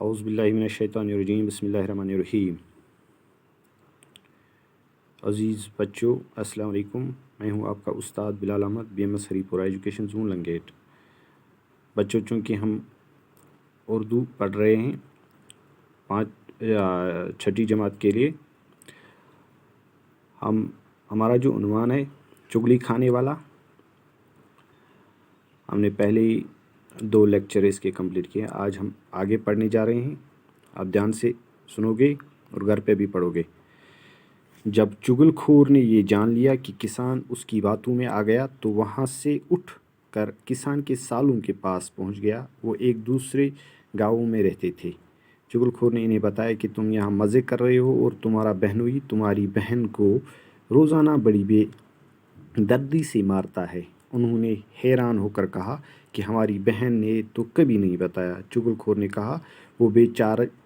اعوذ باللہ من الشیطان الرجیم بسم اللہ الرحمن الرحیم۔ عزیز بچوں السلام علیکم، میں ہوں آپ کا استاد بلال احمد، BMS ہری پورہ ایجوکیشن زون لنگیٹ۔ بچوں چونکہ ہم اردو پڑھ رہے ہیں 6ٹھی جماعت کے لیے، ہمارا جو عنوان ہے چغلی کھانے والا، ہم نے پہلے ہی 2 لیکچر اس کے کمپلیٹ کیے۔ آج ہم آگے پڑھنے جا رہے ہیں، آپ دھیان سے سنو گے اور گھر پہ بھی پڑھو گے۔ جب چغل خور نے یہ جان لیا کہ کسان اس کی باتوں میں آ گیا تو وہاں سے اٹھ کر کسان کے سالوں کے پاس پہنچ گیا۔ وہ ایک دوسرے گاؤں میں رہتے تھے۔ چغل خور نے انہیں بتایا کہ تم یہاں مزے کر رہے ہو اور تمہارا بہنوئی تمہاری بہن کو روزانہ بڑی بے دردی سے مارتا ہے۔ انہوں نے حیران ہو کر کہا کہ ہماری بہن نے تو کبھی نہیں بتایا۔ چغل خور نے کہا وہ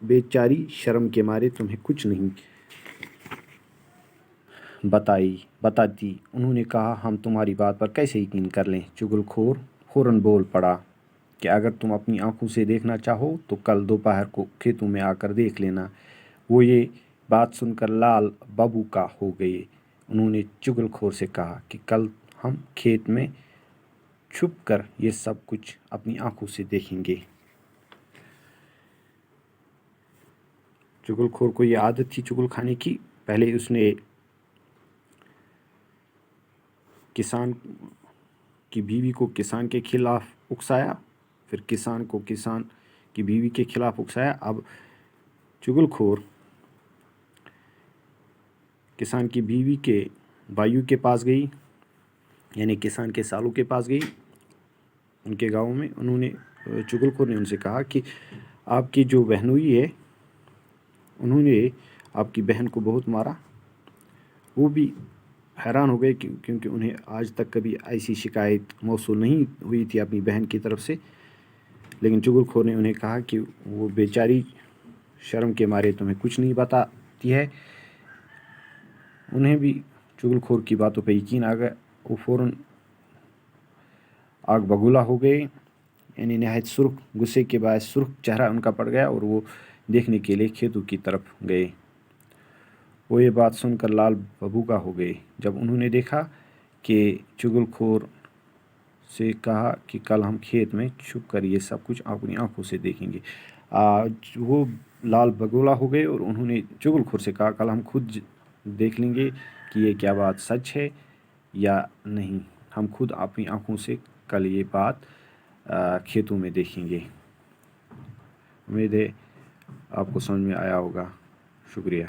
بیچاری شرم کے مارے تمہیں کچھ نہیں بتاتی۔ انہوں نے کہا ہم تمہاری بات پر کیسے یقین کر لیں؟ چغل خور فوراً بول پڑا کہ اگر تم اپنی آنکھوں سے دیکھنا چاہو تو کل دوپہر کو کھیتوں میں آ کر دیکھ لینا۔ وہ یہ بات سن کر لال ببوکا ہو گئے۔ انہوں نے چغل خور سے کہا کہ کل ہم کھیت میں چھپ کر یہ سب کچھ اپنی آنکھوں سے دیکھیں گے۔ چغل خور کو یہ عادت تھی چغل کھانے کی۔ پہلے اس نے کسان کی بیوی کو کسان کے خلاف اکسایا، پھر کسان کو کسان کی بیوی کے خلاف اکسایا۔ اب چغل خور کسان کی بیوی کے بھائیوں کے پاس گئی، یعنی کسان کے سالوں کے پاس گئی ان کے گاؤں میں۔ چغل خور نے ان سے کہا کہ آپ کی جو بہنوئی ہے انہوں نے آپ کی بہن کو بہت مارا۔ وہ بھی حیران ہو گئے کیونکہ انہیں آج تک کبھی ایسی شکایت موصول نہیں ہوئی تھی اپنی بہن کی طرف سے۔ لیکن چغل خور نے انہیں کہا کہ وہ بیچاری شرم کے مارے تمہیں کچھ نہیں بتاتی ہے۔ انہیں بھی چغل خور کی باتوں پہ یقین آ گیا۔ وہ فوراً آگ بگولا ہو گئے، یعنی نہایت سرخ، غصے کے باعث سرخ چہرہ ان کا پڑ گیا اور وہ دیکھنے کے لیے کھیتوں کی طرف گئے۔ وہ یہ بات سن کر لال ببوکا ہو گئے۔ جب انہوں نے دیکھا کہ چغل خور سے کہا کہ کل ہم کھیت میں چھپ کر یہ سب کچھ اپنی آنکھوں سے دیکھیں گے، وہ لال بگولا ہو گئے اور انہوں نے چغل خور سے کہا کل ہم خود دیکھ لیں گے کہ یہ کیا بات سچ ہے یا نہیں۔ ہم خود اپنی آنکھوں سے کل یہ بات کھیتوں میں دیکھیں گے۔ امید ہے آپ کو سمجھ میں آیا ہوگا۔ شکریہ۔